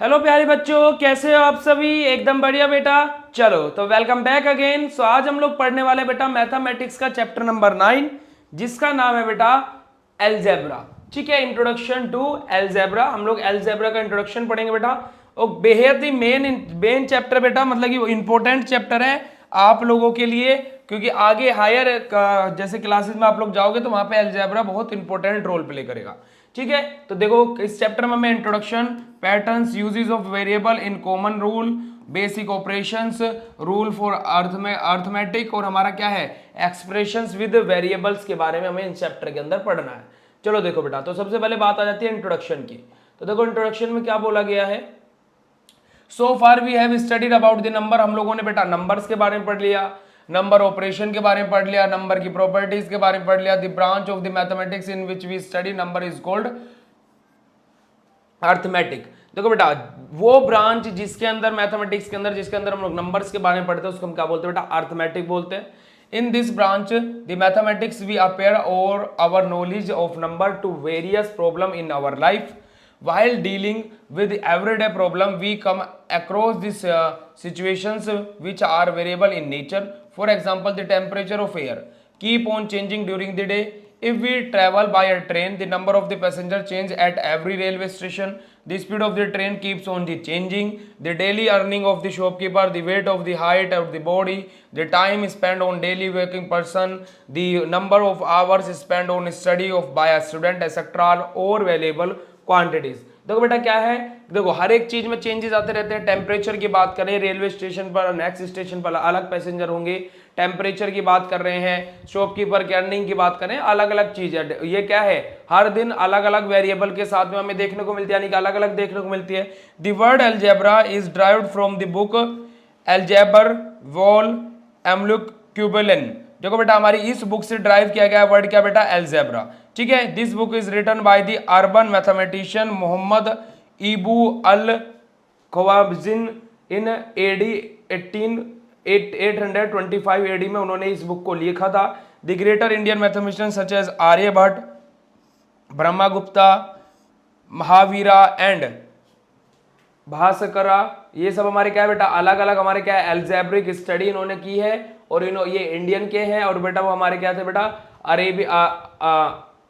Hello प्यारे बच्चों, कैसे हो आप सभी? एकदम बढ़िया बेटा। चलो तो वेलकम बैक अगेन। सो आज हम लोग पढ़ने वाले बेटा मैथमेटिक्स का चैप्टर नंबर 9, जिसका नाम है बेटा एलजेब्रा। ठीक है, इंट्रोडक्शन टू एलजेब्रा। हम लोग एलजेब्रा का इंट्रोडक्शन पढ़ेंगे बेटा, और बेहद ही मेन चैप्टर बेटा, मतलब कि वो इंपॉर्टेंट चैप्टर है आप लोगों के लिए, क्योंकि आगे हायर जैसे क्लासेस में आप लोग जाओगे तो वहां पे एलजेब्रा बहुत इंपॉर्टेंट रोल प्ले करेगा। ठीक है, तो देखो इस चैप्टर में मैं introduction, patterns, uses of variable in common rule, basic operations, rule for arithmetic, और हमारा क्या है एक्सप्रेशंस विद वेरिएबल्स के बारे में हमें इन चैप्टर के अंदर पढ़ना है। चलो देखो बेटा, तो सबसे पहले बात आ जाती है इंट्रोडक्शन की। तो देखो इंट्रोडक्शन में क्या बोला गया है। So far we have studied about the number. हम लोगों ने बेटा नंबर्स के बारे में पढ़ लिया, नंबर ऑपरेशन के बारे में पढ़ लिया, नंबर की प्रॉपर्टीज के बारे में पढ़ लिया। The branch of the mathematics in which we study number is called arithmetic. देखो बेटा, वो ब्रांच जिसके अंदर मैथमेटिक्स के अंदर जिसके अंदर हम लोग नंबर्स के बारे में पढ़ते हैं उसको हम क्या बोलते हैं बेटा? अर्थमेटिक बोलते हैं। In this branch the mathematics we appear और our knowledge of number to various problem in our life. While dealing with everyday problem, we come across these situations which are variable in nature. For example, the temperature of air keep on changing during the day. If we travel by a train, the number of the passenger change at every railway station. The speed of the train keeps on the changing. The daily earning of the shopkeeper, the weight of the height of the body, the time spent on daily working person, the number of hours spent on study of by a student, etc. are all valuable quantities. देखो बेटा क्या है, देखो हर एक चीज में changes आते रहते हैं। टेम्परेचर की बात करें, रेलवे स्टेशन पर नेक्स्ट स्टेशन पर अलग पैसेंजर होंगे। टेम्परेचर की बात कर रहे हैं, शॉपकीपर की अर्निंग की बात करें, अलग अलग चीज है। ये क्या है, हर दिन अलग अलग वेरिएबल के साथ में हमें देखने को मिलती है, यानी कि अलग अलग देखने को मिलती है। The word algebra is derived from the book एल्जेबर वॉल एमलुक क्यूबेलन। देखो बेटा हमारी इस बुक से ड्राइव किया गया वर्ड क्या बेटा? एल्जेब्रा। ठीक है, this book is written by the Arabian mathematician Muhammad ibn al Khwarizmi in AD 825 AD में उन्होंने इस बुक को लिखा था। The greater Indian mathematician such as Aryabhatta, Brahmagupta, Mahavira and Bhaskara, ये सब हमारे क्या है बेटा? अलग अलग हमारे क्या है एल्जेब्रिक स्टडी इन्होंने की है, और ये इंडियन के हैं, और बेटा वो हमारे क्या थे बेटा?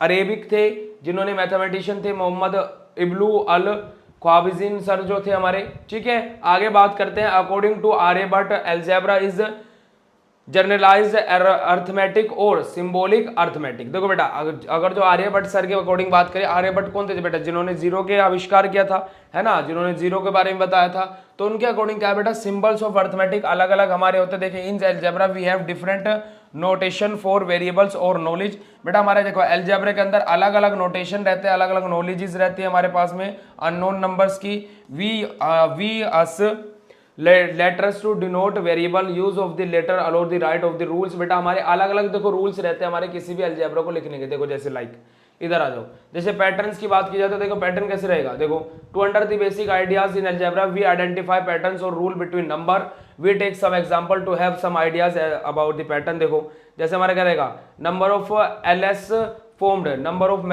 अरेबिक थे, जिन्होंने मैथमेटिशियन थे मोहम्मद इब्लू अल ख्वाबिजिन सर जो थे हमारे। ठीक है, आगे बात करते हैं। According to Aryabhata, algebra is generalised arithmetic और सिंबॉलिक अर्थमेटिक। देखो बेटा, अगर जो आर्यभट्ट सर के अकॉर्डिंग बात करें, आर्यभट्ट कौन थे बेटा? जिन्होंने जीरो के आविष्कार किया था, है ना, जिन्होंने जीरो के बारे में बताया था। तो उनके अकॉर्डिंग क्या बेटा? सिंबल्स ऑफ अर्थमेटिक अलग अलग हमारे होते। देखें, in algebra we have different notation for variables और नॉलेज। बेटा हमारे देखो एल्जेब्रा के अंदर अलग अलग नोटेशन रहते हैं, अलग अलग नॉलेजेस रहती है हमारे पास में अननोन नंबर्स की। We use letters to denote variable, use of the letter allow the write of the rules. बेटा हमारे अलग अलग देखो रूल्स रहते हैं हमारे किसी भी अलजेब्रा को लिखने के। देखो जैसे लाइक इधर आ जाओ, जैसे पैटर्न्स की बात की जाए तो देखो पैटर्न कैसे रहेगा। देखो, to under the basic ideas in algebra we identify patterns और rule between number. We take some example to have some ideas about the pattern. देखो जैसे हमारा क्या रहेगा? Number of Ls formed, number of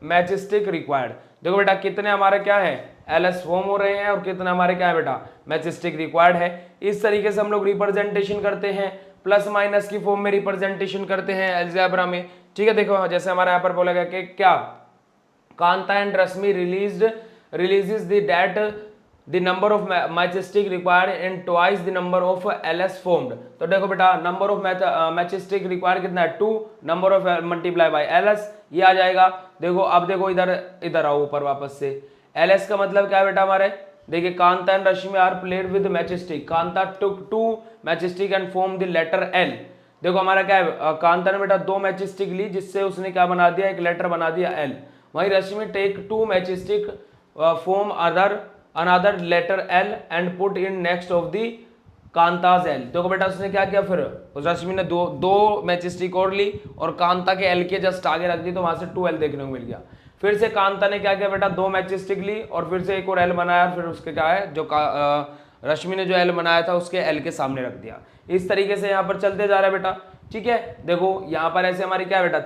matchstick required. देखो बेटा कितने हमारे क्या है एलएस फॉर्म हो रहे हैं, और कितने हमारे क्या है बेटा? मैचस्टिक रिक्वायर्ड है। इस तरीके से हम लोग रिप्रेजेंटेशन करते हैं, प्लस माइनस की फॉर्म में रिप्रेजेंटेशन करते हैं अलजेब्रा में। ठीक है, देखो जैसे हमारे यहाँ पर बोला गया कि क्या Kanta and Rashmi releases the that the number of matchstick required and twice the number of Ls formed. तो देखो बेटा नंबर ऑफ मैचस्टिक रिक्वायर्ड कितना है? 2, number of multiply by LS, ये आ जाएगा। देखो अब देखो इधर आओ ऊपर वापस से। एलएस का मतलब क्या है बेटा हमारे? देखिए, Kanta and Rashmi are played with matchstick. Kanta took 2 matchstick and form the letter L. देखो हमारा क्या है, कांता ने बेटा 2 मैचस्टिक ली, जिससे उसने क्या बना दिया? एक लेटर बना दिया एल। वही Rashmi take 2 matchstick form another letter L and put in next of the कांताज एल। देखो बेटा उसने क्या किया, फिर उस रश्मि ने दो मैचस्टिक और ली और कांता के एल के जस्ट आगे रख दी, तो वहां से 2L देखने को मिल गया। फिर से कांता ने क्या किया बेटा? 2 मैचस्टिक ली और फिर से एक और एल बनाया, फिर उसके क्या है जो रश्मि ने जो एल बनाया था उसके एल के सामने रख दिया। इस तरीके से यहाँ पर चलते जा रहा है बेटा। ठीक है, देखो यहाँ पर ऐसे हमारी क्या है बेटा?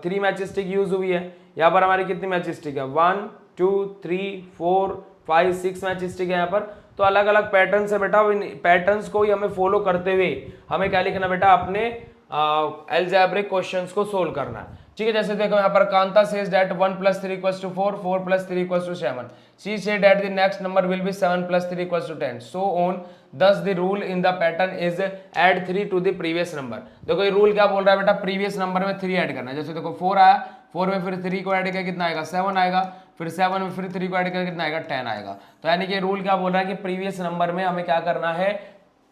3 मैचस्टिक यूज हुई है। यहाँ पर हमारी कितनी मैचस्टिक है? 1 2 3 4 5 6 मैच स्टिक है यहाँ पर। तो अलग अलग पैटर्न है बेटा, पैटर्न्स को ही हमें फॉलो करते हुए हमें क्या लिखना बेटा, अपने अलजेब्रिक क्वेश्चंस को सोल्व करना है। ठीक है, जैसे देखो यहाँ पर Kanta says that 1 + 3 = 4, 4 + 3 = 7, she said that the next number will be 7 + 3 = 10, so on, thus the rule in the pattern is add 3 to the previous number। देखो ये रूल क्या बोल रहा है बेटा, प्रीवियस नंबर में 3 ऐड करना है। जैसे देखो 4 आया, 4 में फिर 3 को ऐड किया कितना आएगा, 7 आएगा, फिर 7 में फिर 3 को ऐड करके कितना आएगा, 10 आएगा। तो यानी कि रूल क्या बोल रहा है कि प्रीवियस नंबर में हमें क्या करना है,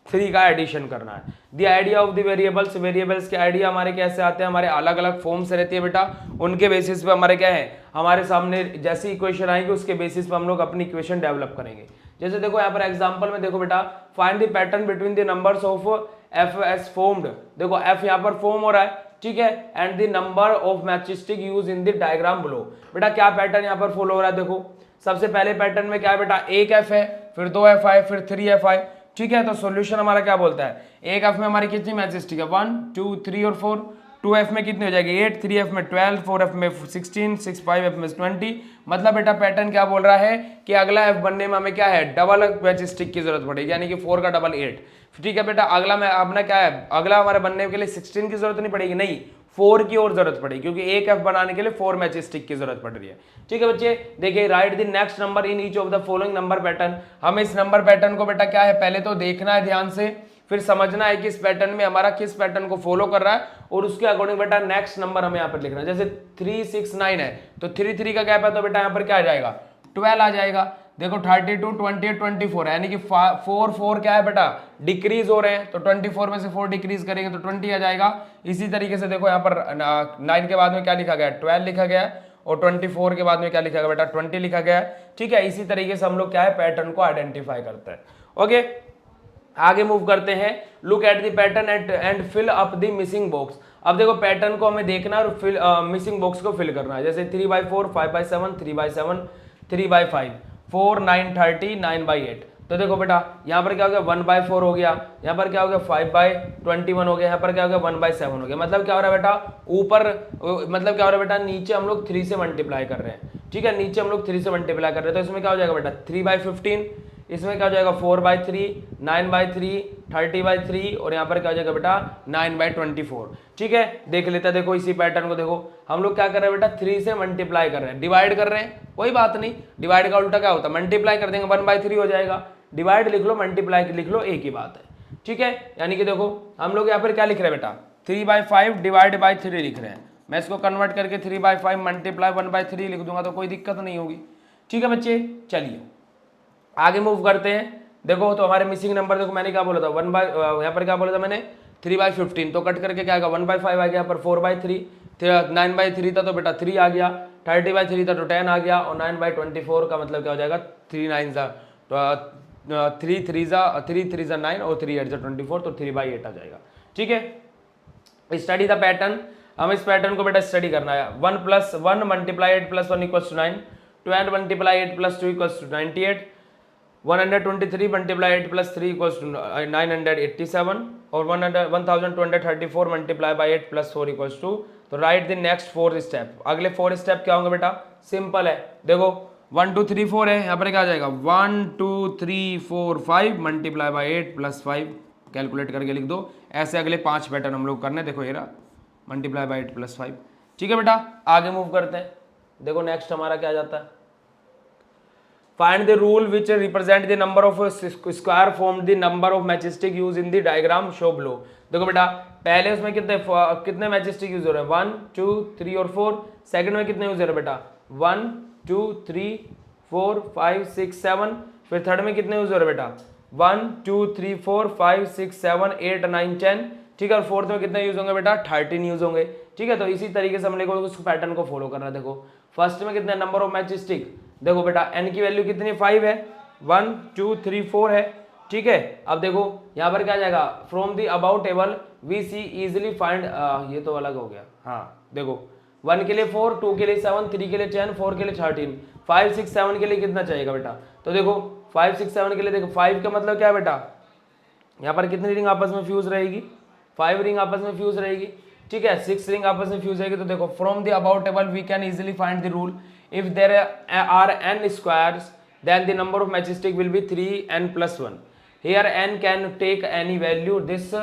3 का एडिशन करना है। The idea of the variables, variables के आइडिया हमारे कैसे आते हैं, हमारे अलग अलग फॉर्म्स रहती है बेटा, उनके बेसिस पे हमारे क्या है, हमारे सामने जैसी इक्वेशन आएगी उसके बेसिस पे हम लोग अपनी इक्वेशन डेवलप करेंगे। जैसे देखो यहाँ पर एग्जांपल में देखो बेटा, find the pattern between the numbers of F S formed. देखो एफ यहाँ पर फॉर्म हो रहा है, ठीक है, and the number of matchstick use in the diagram below. बेटा क्या पैटर्न यहाँ पर फॉलो हो रहा है, देखो सबसे पहले पैटर्न में क्या है बेटा, एक एफ है, फिर 2 एफ आई, फिर 3 एफ आई। ठीक है, तो सॉल्यूशन हमारा क्या बोलता है, एक एफ में हमारी कितनी मैचस्टिक है, 1 2 3 और 4, 2 एफ में कितनी हो जाएगी 8, 3 एफ में 12, 4 एफ में 16, 6 5 एफ में 20। मतलब बेटा पैटर्न क्या बोल रहा है कि अगला एफ बनने में हमें क्या है, डबल मैचस्टिक की जरूरत पड़ेगी, यानी कि 4 का डबल 8। ठीक है बेटा, अगला में अपना क्या है, अगला हमारे बनने के लिए 16 की जरूरत नहीं पड़ेगी, नहीं 4 की और जरूरत पड़ेगी, क्योंकि एक एफ बनाने के लिए 4 मैचस्टिक की जरूरत पड़ रही है। ठीक है बच्चे, देखिए right the next number in each of the following number pattern. हमें इस नंबर पैटर्न को बेटा क्या है, पहले तो देखना है ध्यान से, फिर समझना है कि इस पैटर्न में हमारा किस पैटर्न को फॉलो कर रहा है, और उसके अकॉर्डिंग बेटा नेक्स्ट नंबर हमें यहाँ पर लिखना है। जैसे 3 6 9 है, तो 3 3 का गैप है, तो बेटा यहाँ पर क्या आ जाएगा, 12 आ जाएगा। देखो 32 28 24 है, यानी कि 4 4 क्या है बेटा, डिक्रीज हो रहे हैं, तो 24 में से 4 डिक्रीज करेंगे तो 20 आ जाएगा। इसी तरीके से देखो यहाँ पर 9 के बाद में क्या लिखा गया है, 12 लिखा गया है, और 24 के बाद में क्या लिखा गया बेटा, 20 लिखा गया है। ठीक है, इसी तरीके से हम लोग क्या है, पैटर्न को आइडेंटिफाई करते हैं। ओके, आगे मूव करते हैं, look at the pattern and fill up the missing box. अब देखो पैटर्न को हमें देखना है और मिसिंग बॉक्स को फिल करना है। जैसे 3/4, 5/7, 3/7, 3/5, 4 9 30, 9/8। तो देखो बेटा यहाँ पर क्या हो गया, 1/4 हो गया, यहाँ पर क्या हो गया 5/21 हो गया, यहाँ पर क्या हो गया 1/7 हो गया। मतलब क्या हो रहा है बेटा, ऊपर मतलब क्या हो रहा है बेटा, नीचे हम लोग 3 से मल्टीप्लाई कर रहे हैं। ठीक है, नीचे हम लोग 3 से मल्टीप्लाई कर रहे हैं, तो इसमें क्या हो जाएगा बेटा 3/15, इसमें क्या हो जाएगा 4/3, 9/3, 30/3, और यहाँ पर क्या हो जाएगा बेटा 9/24। ठीक है, देख लेते हैं, देखो इसी पैटर्न को देखो, हम लोग क्या कर रहे हैं बेटा, 3 से मल्टीप्लाई कर रहे हैं, डिवाइड कर रहे हैं, कोई बात नहीं, डिवाइड का उल्टा क्या होता है, मल्टीप्लाई कर देंगे, 1/3 हो जाएगा। डिवाइड लिख लो, मल्टीप्लाई लिख लो, एक ही बात है। ठीक है, यानी कि देखो हम लोग यहाँ पर क्या लिख रहे हैं बेटा, 3/5 डिवाइड बाई 3 लिख रहे हैं। मैं इसको कन्वर्ट करके 3/5 मल्टीप्लाई 1/3 लिख दूंगा, तो कोई दिक्कत नहीं होगी। ठीक है बच्चे, चलिए आगे मूव करते हैं। देखो तो हमारे मिसिंग नंबर देखो, मैंने क्या बोला था, यहाँ पर क्या बोला था मैंने, 3/15, तो कट करके क्या आएगा 1/5 आ गया, यहाँ पर 4/3, 9/3 था तो बेटा 3 आ गया, 30/3 था तो 10 आ गया, और 9/24 का मतलब क्या हो जाएगा, 3 9 3 3 9 और 3 8 24, तो 3/8 आ जाएगा। ठीक है, स्टडी द पैटर्न। हम इस पैटर्न को बेटा स्टडी करना है। 1 + 1 × 8 + 1 = 9, 12 × 8 + 2 = 98, 123 × 8 + 3 = 987, और 1234 × 8 + 4 = 2। तो राइट द नेक्स्ट 4 स्टेप। अगले 4 स्टेप क्या होंगे बेटा, सिंपल है, देखो 1 2 3 4 है, यहाँ पर क्या आ जाएगा 1 2 3 4 5 × 8 + 5, कैलकुलेट करके लिख दो। ऐसे अगले 5 पैटर्न हम लोग करने, देखो ये रहा, × 8 + 5। ठीक है बेटा, आगे मूव करते हैं। देखो नेक्स्ट हमारा क्या जाता है, find the rule which represent the number of square form the number of matchstick use in the diagram show below. देखो बेटा पहले उसमें कितने मैचस्टिक यूज हो रहे हैं, 1 2 3 और 4। सेकंड में कितने यूज हो रहे हैं बेटा, 1 2 3 4 5 6 7। फिर थर्ड में कितने यूज हो रहे हैं बेटा, 1 2 3 4 5 6 7 8 9 10। ठीक है, और फोर्थ में कितने यूज होंगे बेटा, 13 यूज होंगे। ठीक है, तो इसी तरीके से हम लोग उस पैटर्न को फॉलो करना है। देखो फर्स्ट में कितने नंबर ऑफ मैचस्टिक, देखो बेटा n की वैल्यू कितनी 5 है, 1 2 3 4 है। ठीक है, अब देखो यहाँ पर क्या जाएगा, from the about table we see easily find, ये तो अलग हो गया। हाँ देखो 1 के लिए 4, 2 के लिए 7, 3 के लिए 10, 4 के लिए 13, 5 6 7 के लिए कितना चाहिएगा बेटा, तो देखो 5 6 7 के लिए देखो 5 का मतलब क्या है बेटा, यहाँ पर कितनी रिंग आपस में फ्यूज रहेगी, 5 रिंग आपस में फ्यूज रहेगी। ठीक है, 6 रिंग आपस में फ्यूज रहेगी। तो देखो from the about table we can easily find the rule, if there are n squares then the number of match stick will be 3n+1. Here n can take any value this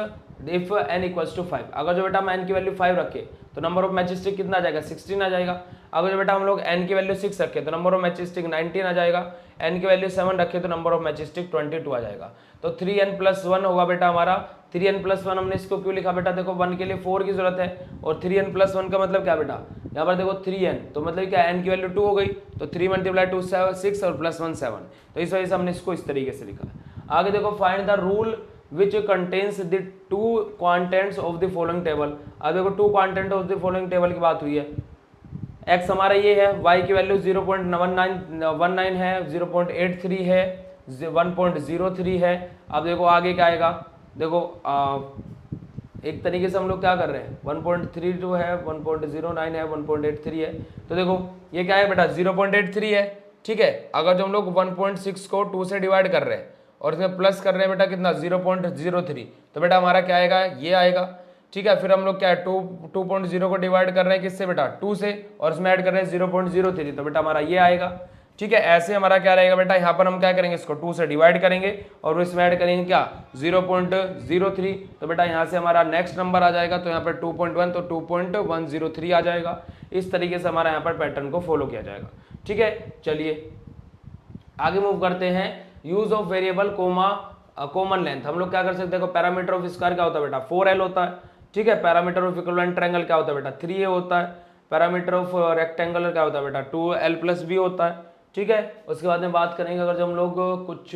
if n equals to 5. अगर जो बेटा हम n की value 5 रखे तो number of match stick कितना आ जाएगा 16 आ जाएगा। अगर जो बेटा हम लोग n की वैल्यू 6 रखे तो नंबर ऑफ मैच स्टिक 19 आ जाएगा। n की वैल्यू 7 रखे तो नंबर ऑफ मैच स्टिक 22 आ जाएगा। तो 3n+1 होगा बेटा हमारा। 3n+1 हमने इसको क्यों लिखा बेटा, देखो 1 के लिए 4 की जरूरत है और 3n+1 का मतलब क्या बेटा, यहाँ पर देखो 3n तो मतलब क्या n की वैल्यू 2 हो गई, तो 3 × 2 6 और +1 7, तो इस वजह से हमने इसको इस तरीके से लिखा है। आगे देखो find the rule which contains the 2 quantities of the following table. अब देखो 2 quantity of the following table की बात हुई है। x हमारा ये है, y की वैल्यू 0.19 है, 0.83 है, 1.03 है। अब देखो आगे क्या आएगा, देखो एक तरीके से हम लोग क्या कर रहे हैं, 1.32 है, 1.09 है, 1.83 है। तो देखो ये क्या है बेटा 0.83 है, ठीक है। अगर जो हम लोग 1.6 को 2 से डिवाइड कर रहे हैं और इसमें प्लस कर रहे हैं बेटा कितना 0.03, तो बेटा हमारा क्या आएगा, ये आएगा, ठीक है। फिर हम लोग क्या है 2.0 को डिवाइड कर रहे हैं किससे बेटा 2 से, और इसमें ऐड कर रहे हैं 0.03, तो बेटा हमारा ये आएगा, ठीक है। ऐसे हमारा क्या रहेगा बेटा, यहाँ पर हम क्या करेंगे, इसको 2 से डिवाइड करेंगे और इसमें ऐड करेंगे क्या 0.03, तो बेटा यहाँ से हमारा नेक्स्ट नंबर आ जाएगा, तो यहाँ पर 2.1 तो 2.103 आ जाएगा। इस तरीके से हमारा यहाँ पर पैटर्न को फॉलो किया जाएगा, ठीक है। चलिए आगे मूव करते हैं। Use of variable comma common length. हम लोग क्या कर सकते हैं, देखो पैरामीटर ऑफ स्क्वायर क्या होता है बेटा 4l होता है, ठीक है। पैरामीटर ऑफ इक्विवेलेंट ट्रायंगल क्या होता है बेटा 3a होता है। पैरामीटर ऑफ रेक्टेंगुलर क्या होता है बेटा 2l+b होता है, ठीक है। उसके बाद में बात करेंगे अगर जो हम लोग कुछ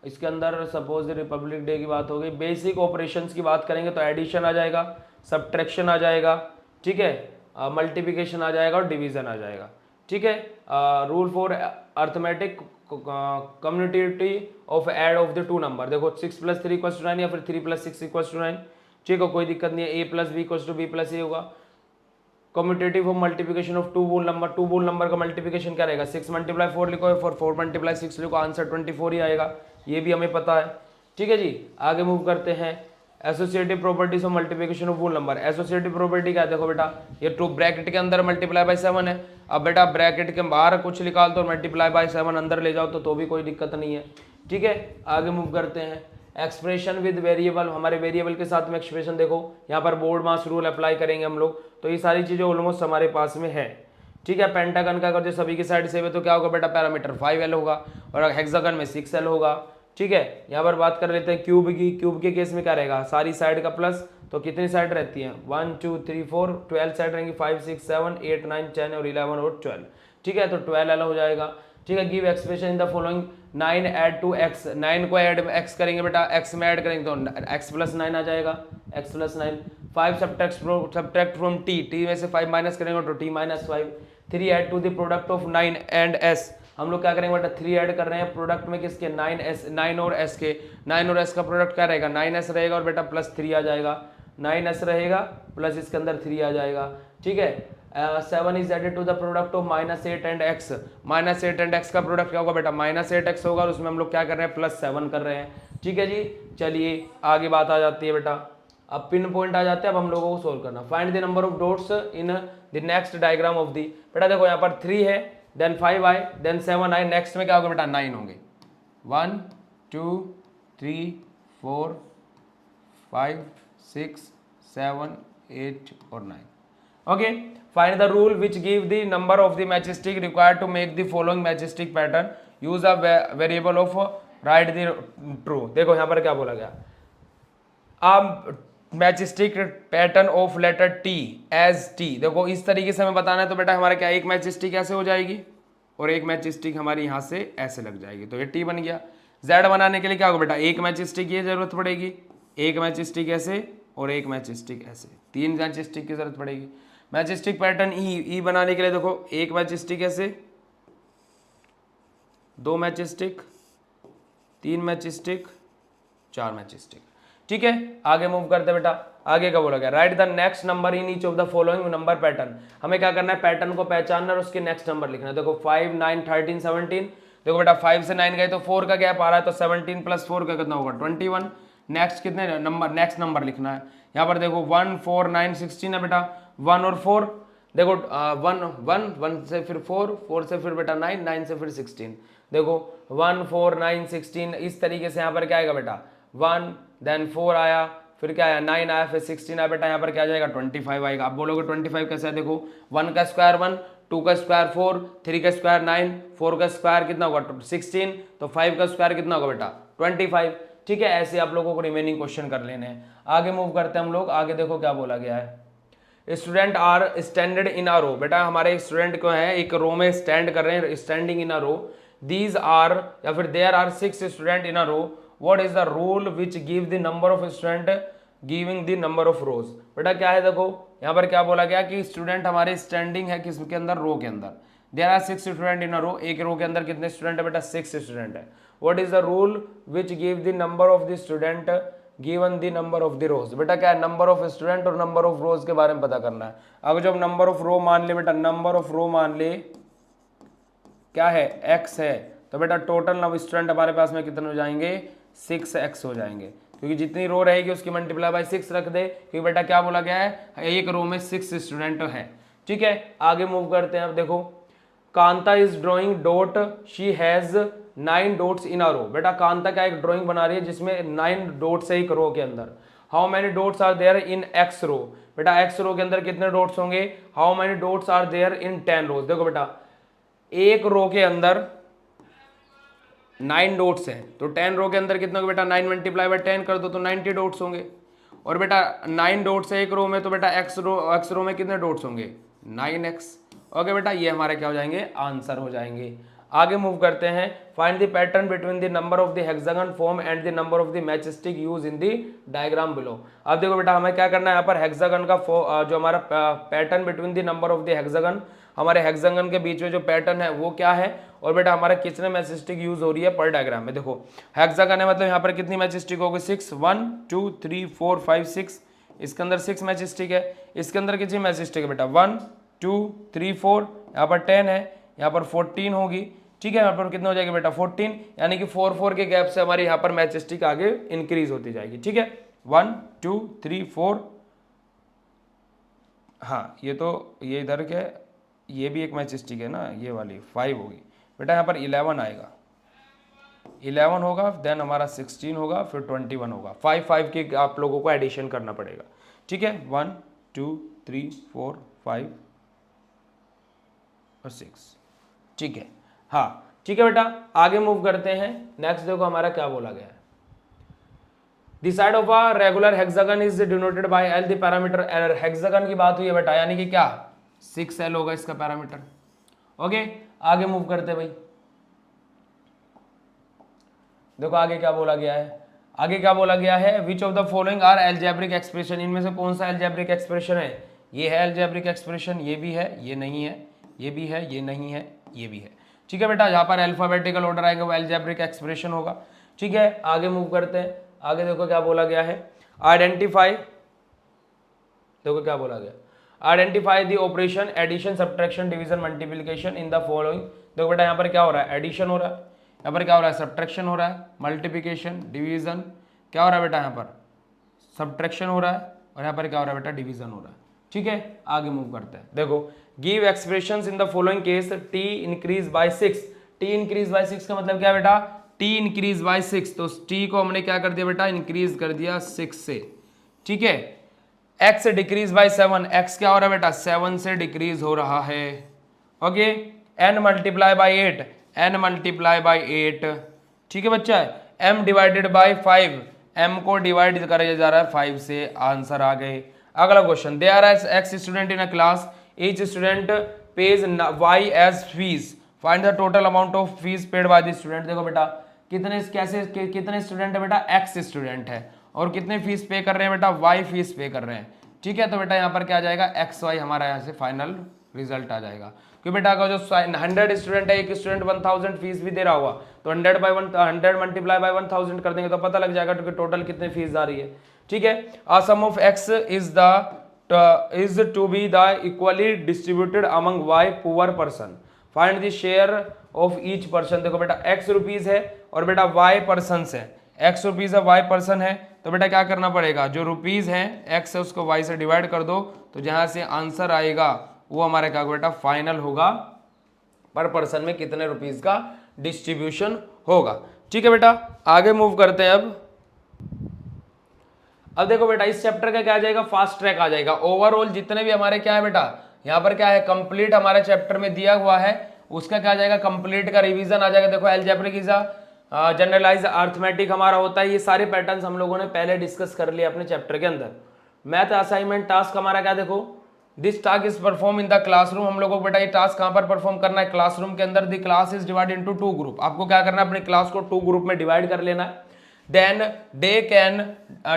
इसके अंदर सपोज रिपब्लिक डे की बात हो गई, बेसिक ऑपरेशंस की बात करेंगे तो एडिशन आ जाएगा, सब्ट्रैक्शन आ जाएगा, ठीक है, मल्टीप्लिकेशन आ जाएगा और डिवीजन आ जाएगा, ठीक है। Rule for arithmetic commutativity of add of the 2 number, देखो 6 + 3 = 9 या फिर 3 + 6 = 9, ठीक है, कोई दिक्कत नहीं है। a + b = b + a होगा। Commutative of multiplication of 2 whole number, 2 whole number का मल्टीप्लिकेशन क्या रहेगा 6 × 4 लिखो, 4 × 6 लिखो, आंसर 24 ही आएगा, ये भी हमें पता है, ठीक है जी। आगे मूव करते हैं। Associative properties of multiplication of whole number. Associative property क्या है, देखो बेटा ये 2 ब्रैकेट के अंदर ×7 है। अब बेटा ब्रैकेट के बाहर कुछ निकाल दो, ×7 अंदर ले जाओ तो भी कोई दिक्कत नहीं है, ठीक है। आगे मूव करते हैं। एक्सप्रेशन विद वेरिएबल, हमारे वेरिएबल के साथ में एक्सप्रेशन, देखो यहाँ पर बोर्ड मास रूल अप्लाई करेंगे हम लोग, तो ये सारी चीजें ऑलमोस्ट हमारे पास में है, ठीक है। पेंटागन का अगर जो सभी की साइड सेम है तो क्या होगा बेटा पैरामीटर 5l होगा और हेक्सागन में 6l होगा, ठीक है। यहाँ पर बात कर लेते हैं क्यूब की। क्यूब के केस में क्या रहेगा, सारी साइड का प्लस, तो कितनी साइड रहती है 1 2 3 4 12 साइड रहेंगी, 5 6 7 8 9 10 और 11 और 12, ठीक है, तो 12l हो जाएगा, ठीक है। Give expression in the following 9 add to x, 9 को ऐड x करेंगे बेटा, x में ऐड करेंगे तो x + 9 आ जाएगा, x + 9। 5 सब्ट्रैक्ट फ्रॉम t में से 5 माइनस करेंगे तो t - 5। 3 add to the product of 9 and s, हम लोग क्या करेंगे बेटा 3 ऐड कर रहे हैं प्रोडक्ट में किसके 9 और s के। 9 और s का प्रोडक्ट क्या रहेगा 9s रहेगा और बेटा +3 आ जाएगा, 9s रहेगा प्लस इसके अंदर 3 आ जाएगा, ठीक है। 7 is added to the product of -8 and x। -8 and x का प्रोडक्ट क्या होगा बेटा -8x होगा और उसमें हम लोग क्या कर रहे हैं +7 कर रहे हैं, ठीक है जी। चलिए आगे बात आ जाती है बेटा, अब पिन पॉइंट आ जाते हैं, अब हम लोगों को सोल्व करना। Find the number of dots in the next diagram of the. बेटा देखो यहाँ पर 3 है, देन 5 आए, देन 7 आए, नेक्स्ट में क्या होगा बेटा 9 होंगे। 1 2 3 4 5 6 7 8 और 9, okay. Find the rule which give the number of the matchstick required to make the following matchstick pattern, use a variable of write the true. देखो यहाँ पर क्या बोला गया, matchstick pattern of letter T as T. देखो इस तरीके से हमें बताना है, तो बेटा हमारा क्या एक मैच स्टिक ऐसे हो जाएगी और एक मैच स्टिक हमारी यहाँ से ऐसे लग जाएगी, तो ये टी बन गया। जेड बनाने के लिए क्या होगा बेटा, एक मैच स्टिक ये जरूरत पड़ेगी, एक मैच स्टिक ऐसे और एक मैच स्टिक ऐसे, 3 मैच स्टिक की जरूरत पड़ेगी। मैच स्टिक पैटर्न ई बनाने के लिए देखो एक मैच स्टिक ऐसे, 2 match stick, 3 match stick, 4 match stick, ठीक है। आगे मूव करते बेटा, आगे का बोला गया right the next number in each of the following number pattern. हमें क्या करना है, पैटर्न को पहचानना और उसके नेक्स्ट नंबर लिखना है। देखो 5 9 13 17, देखो बेटा 5 से 9 गए तो 4 का गैप आ रहा है, तो 17 + 4 का कितना होगा 21। नेक्स्ट कितने नंबर, नेक्स्ट नंबर लिखना है। यहाँ पर देखो 1 4 9 16 है बेटा, 1 और 4, देखो 1 से फिर 4 से फिर बेटा 9 से फिर 16, देखो 1 4 9 16, इस तरीके से यहाँ पर क्या आएगा बेटा 1 देन 4 आया, फिर क्या आया 9 आया, फिर 16 आया, बेटा यहाँ पर क्या आ जाएगा 25 आएगा। आप बोलोगे 25 कैसे है, देखो 1 का स्क्वायर 1, 2 का स्क्वायर 4, 3 का स्क्वायर 9, 4 का स्क्वायर कितना होगा 16, तो 5 का स्क्वायर कितना होगा बेटा 25। ठीक है, ऐसे आप लोगों को रिमेनिंग क्वेश्चन कर लेने हैं। आगे मूव करते हैं हम लोग, आगे देखो क्या बोला गया है। Student are standard in a row, बेटा हमारे स्टूडेंट को है एक रो में स्टैंड कर रहे हैं, standing in a row. These are या फिर there are 6 student in a row, what is the rule which give the number of student giving the number of rows. बेटा क्या है, देखो यहाँ पर क्या बोला गया कि स्टूडेंट हमारे स्टैंडिंग है किसके अंदर, रो के अंदर। There are 6 student in a रो, एक रो के अंदर कितने स्टूडेंट है बेटा 6 स्टूडेंट है। What is the rule which give the number of the student given the number of the rows. बेटा क्या है, नंबर ऑफ स्टूडेंट और नंबर ऑफ रोज के बारे में पता करना है। अगर जब नंबर ऑफ रो मान ले बेटा, नंबर ऑफ रो मान ले क्या है x है, तो बेटा टोटल नंबर स्टूडेंट हमारे पास में कितने हो जाएंगे 6x हो जाएंगे, क्योंकि जितनी रो रहेगी उसकी मल्टीप्लाई बाय 6 रख दे, क्योंकि बेटा क्या बोला गया है एक रो में 6 स्टूडेंट है। ठीक है, आगे मूव करते हैं। अब देखो Kanta is drawing dot, she has 9 dots in a row. बेटा कांता क्या एक ड्राइंग बना रही है जिसमें 9 डॉट्स है एक रो के अंदर। How many dots are there in X row, बेटा एक्स रो के अंदर कितने डॉट्स होंगे, how many dots are there in 10 rows. देखो बेटा एक रो के अंदर 9 डॉट्स हैं, तो 10 रो के अंदर कितने होंगे बेटा 9 मल्टीप्लाई बाय 10 कर दो तो 90 डॉट्स होंगे। और बेटा 9 डॉट्स है एक रो में, तो बेटा एक्स रो में कितने डॉट्स होंगे 9x। ओके बेटा, ये हमारे क्या हो जाएंगे आंसर हो जाएंगे। आगे मूव करते हैं। Find the pattern between the number of the hexagon form and the number of the match stick use in the diagram below. अब देखो बेटा हमें क्या करना है, यहाँ पर हेक्सागन का जो हमारा pattern between the number of the hexagon, हमारे हेक्सागन के बीच में जो पैटर्न है वो क्या है, और बेटा हमारा कितने मैच स्टिक यूज हो रही है पर डायग्राम में। देखो हेक्सागन है मतलब यहाँ पर कितनी मैच स्टिक होगी 6, 1 2 3 4 5 6, इसके अंदर 6 मैच स्टिक है। इसके अंदर कितनी मैच स्टिक है बेटा 1 2 3 4, यहाँ पर 10 है, यहाँ पर 14 होगी। ठीक है, यहाँ पर कितना हो जाएगा बेटा 14, यानी कि 4 4 के गैप से हमारी यहाँ पर मैच स्टिक आगे इंक्रीज होती जाएगी। ठीक है 1 2 3 4, हाँ ये तो ये इधर के ये भी एक मैच स्टिक है ना, ये वाली 5 होगी बेटा, यहाँ पर 11 आएगा, 11 होगा, देन हमारा 16 होगा, फिर 21 होगा। 5 5 के आप लोगों को एडिशन करना पड़ेगा। ठीक है 1 2 3 4 5 और 6। ठीक है, हाँ ठीक है बेटा, आगे मूव करते हैं। नेक्स्ट देखो हमारा क्या बोला गया है। The side of a regular hexagon is denoted by L the parameter L. Hexagon की बात हुई है बेटा, यानी कि क्या 6L होगा इसका पैरामीटर। ओके, आगे मूव करते हैं भाई। देखो आगे क्या बोला गया है, आगे क्या बोला गया है, which of the following are algebraic expression. इनमें से कौन सा एल्जेब्रिक एक्सप्रेशन है, ये है एल्जेब्रिक एक्सप्रेशन, ये भी है, ये नहीं है, ये भी है, ये नहीं है, ये भी है। ठीक है बेटा, जहां पर अल्फाबेटिकल ऑर्डर आएगा वो एल्जेब्रिक एक्सप्रेशन होगा। ठीक है, आगे मूव करते हैं। आगे देखो क्या बोला गया है, आइडेंटिफाई, देखो क्या बोला गया, identify the operation addition subtraction division multiplication in the following. देखो बेटा यहाँ पर क्या हो रहा है, एडिशन हो रहा है, यहाँ पर क्या हो रहा है सब्ट्रैक्शन हो रहा है, मल्टीप्लिकेशन डिवीजन क्या हो रहा है बेटा, यहाँ पर सब्ट्रैक्शन हो रहा है, और यहाँ पर क्या हो रहा है बेटा डिवीजन हो रहा है। ठीक है, आगे मूव करते हैं। देखो give expressions in the following case, T increase by 6। T increase by 6 का मतलब क्या है बेटा, टी इंक्रीज बाय 6, तो टी को हमने क्या कर दिया बेटा इंक्रीज कर दिया 6 से। ठीक है, एक्स डिक्रीज बाय 7, एक्स क्या हो रहा है बेटा 7 से डिक्रीज हो रहा है। Okay, n multiply by 8, n multiply by 8। ठीक है बच्चा, एम डिवाइडेड बाय 5, एम को डिवाइड करा जा रहा है 5 से, आंसर आ गए। अगला question, there are x student in a class, each student pays y as fees, find the total amount of fees paid by the student. देखो बेटा कितने कितने स्टूडेंट है बेटा, एक्स स्टूडेंट है, और कितने फीस पे कर रहे हैं बेटा, वाई फीस पे कर रहे हैं। ठीक है, तो बेटा यहाँ पर क्या आ जाएगा एक्स वाई, हमारा यहाँ से फाइनल रिजल्ट आ जाएगा। क्योंकि बेटा अगर जो 100 स्टूडेंट है, एक स्टूडेंट 1000 फीस भी दे रहा हुआ, तो 100 मल्टीप्लाई बाय 1000 कर देंगे तो पता लग जाएगा कि टोटल कितने फीस आ रही है। ठीक है, a sum of x is to be the equally distributed among y poor person, find the share of each person। देखो बेटा x रुपीज है और बेटा y पर्सन है, x रुपीज है y पर्सन है, तो बेटा क्या करना पड़ेगा, जो रुपीज है x है उसको y से डिवाइड कर दो, तो जहां से आंसर आएगा वो हमारे क्या बेटा फाइनल होगा, पर पर्सन में कितने रुपीस का डिस्ट्रीब्यूशन होगा। ठीक है बेटा, आगे मूव करते हैं। अब देखो बेटा इस चैप्टर का क्या आ जाएगा, फास्ट ट्रैक आ जाएगा। ओवरऑल जितने भी हमारे क्या है बेटा, यहाँ पर क्या है कंप्लीट हमारे चैप्टर में दिया हुआ है, उसका क्या आ जाएगा कंप्लीट का रिवीजन आ जाएगा। देखो अलजेब्रिक इज जनरलाइज अर्थमेटिक हमारा होता है, ये सारे पैटर्न्स हम लोगों ने पहले डिस्कस कर लिए अपने चैप्टर के अंदर। मैथ असाइनमेंट टास्क हमारा क्या, देखो this task is perform in the classroom. हम लोगों को बेटा ये टास्क कहाँ पर परफॉर्म करना है, क्लासरूम के अंदर। The class is divide into 2 group. आपको क्या करना है, अपने क्लास को 2 ग्रुप में डिवाइड कर लेना है। Then they can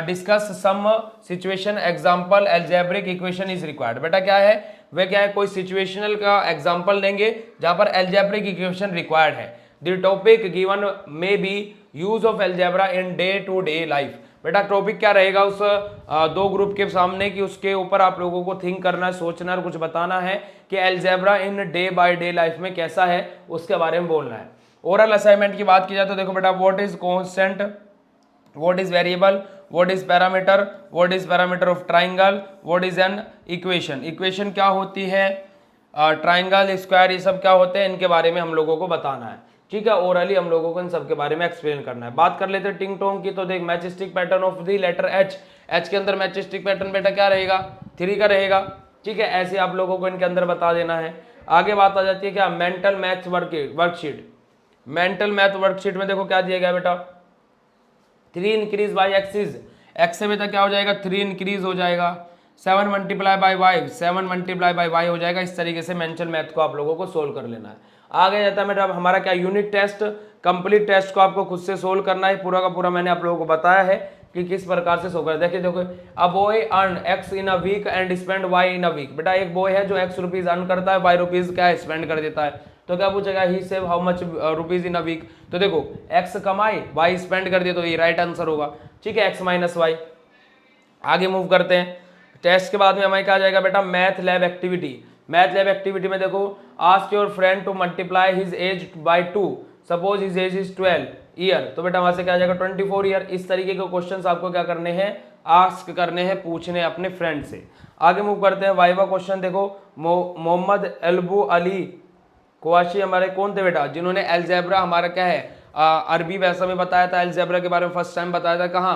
discuss some situation example algebraic equation is required। बेटा क्या है, वे क्या है कोई सिचुएशनल का एग्जांपल देंगे जहां पर algebraic equation रिक्वायर्ड है। The topic given may be use of algebra in day to day life। बेटा टॉपिक क्या रहेगा उस 2 ग्रुप के सामने कि उसके ऊपर आप लोगों को थिंक करना है, सोचना है, कुछ बताना है कि algebra in day by day life में कैसा है, उसके बारे में बोलना है। ओरल असाइनमेंट की बात की जाए तो देखो बेटा what is constant, what is variable, what is parameter, what is parameter of triangle, what is an equation। Equation क्या होती है, ट्राइंगल, स्क्वायर, ये सब क्या होते हैं, इनके बारे में हम लोगों को बताना है। ठीक है, ओरली हम लोगों को इन सब के बारे में एक्सप्लेन करना है। बात कर लेते हैं टिंग टोंग की। तो देख matchstick pattern of the letter H, H के अंदर मैचस्टिक पैटर्न बेटा क्या रहेगा, 3 का रहेगा। ठीक है, ऐसे आप लोगों को इनके अंदर बता देना है। आगे बात आ जाती है क्या, mental math worksheet. Mental math worksheet में देखो क्या दिया गया बेटा, 3 इंक्रीज बाई एक्सिस, एक्स से बेटा क्या हो जाएगा 3 इंक्रीज हो जाएगा, 7 multiply by Y, 7 multiply by Y हो जाएगा। इस तरीके से मेंटल मैथ को आप लोगों को सोल्व कर लेना है। आगे जाता है बेटा हमारा क्या यूनिट टेस्ट, कंप्लीट टेस्ट को आपको खुद से सोल्व करना है। पूरा का पूरा मैंने आप लोगों को बताया है कि किस प्रकार से सोल्व कर। देखिए देखो, a boy earn X in a week and spend Y in a week. बेटा एक बॉय है जो एक्स रुपीज अर्न करता है, वाई रुपीज क्या स्पेंड कर देता है। तो क्या पूछेगा, he save how much rupees in a week. तो देखो एक्स कमाई, वाई स्पेंड कर दिए, तो ये राइट आंसर होगा। ठीक है, एक्स माइनस वाई। आगे मूव करते हैं। टेस्ट के बाद में हमारे क्या आ जाएगा बेटा, math lab activity. Math lab activity में देखो, ask your friend to multiply his age by 2, suppose his age is 12 year. तो बेटा वहां से क्या आ जाएगा 24 ईयर। इस तरीके के क्वेश्चंस आपको क्या करने हैं, आस्क करने हैं, पूछने अपने फ्रेंड से। आगे मूव करते हैं वाइवा क्वेश्चन। देखो मोहम्मद एल्बू अली कुआशी हमारे कौन थे बेटा, जिन्होंने अलजेब्रा हमारा क्या है अरबी भाषा में बताया था, अलजेब्रा के बारे में फर्स्ट टाइम बताया था कहाँ,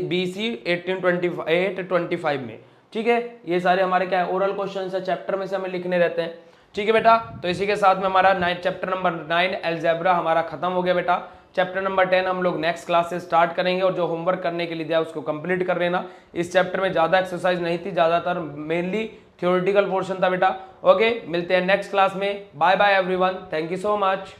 BC 1825 में। ठीक है, ये सारे हमारे क्या है ओरल क्वेश्चन है, चैप्टर में से हमें लिखने रहते हैं। ठीक है बेटा, तो इसी के साथ में हमारा चैप्टर नंबर 9 अलजेब्रा हमारा खत्म हो गया बेटा। चैप्टर नंबर 10 हम लोग नेक्स्ट क्लास से स्टार्ट करेंगे, और जो होमवर्क करने के लिए दिया उसको कंप्लीट कर लेना। इस चैप्टर में ज़्यादा एक्सरसाइज नहीं थी, ज़्यादातर मेनली थ्योरेटिकल पोर्शन था बेटा। ओके, मिलते हैं नेक्स्ट क्लास में। Bye bye everyone, thank you so much.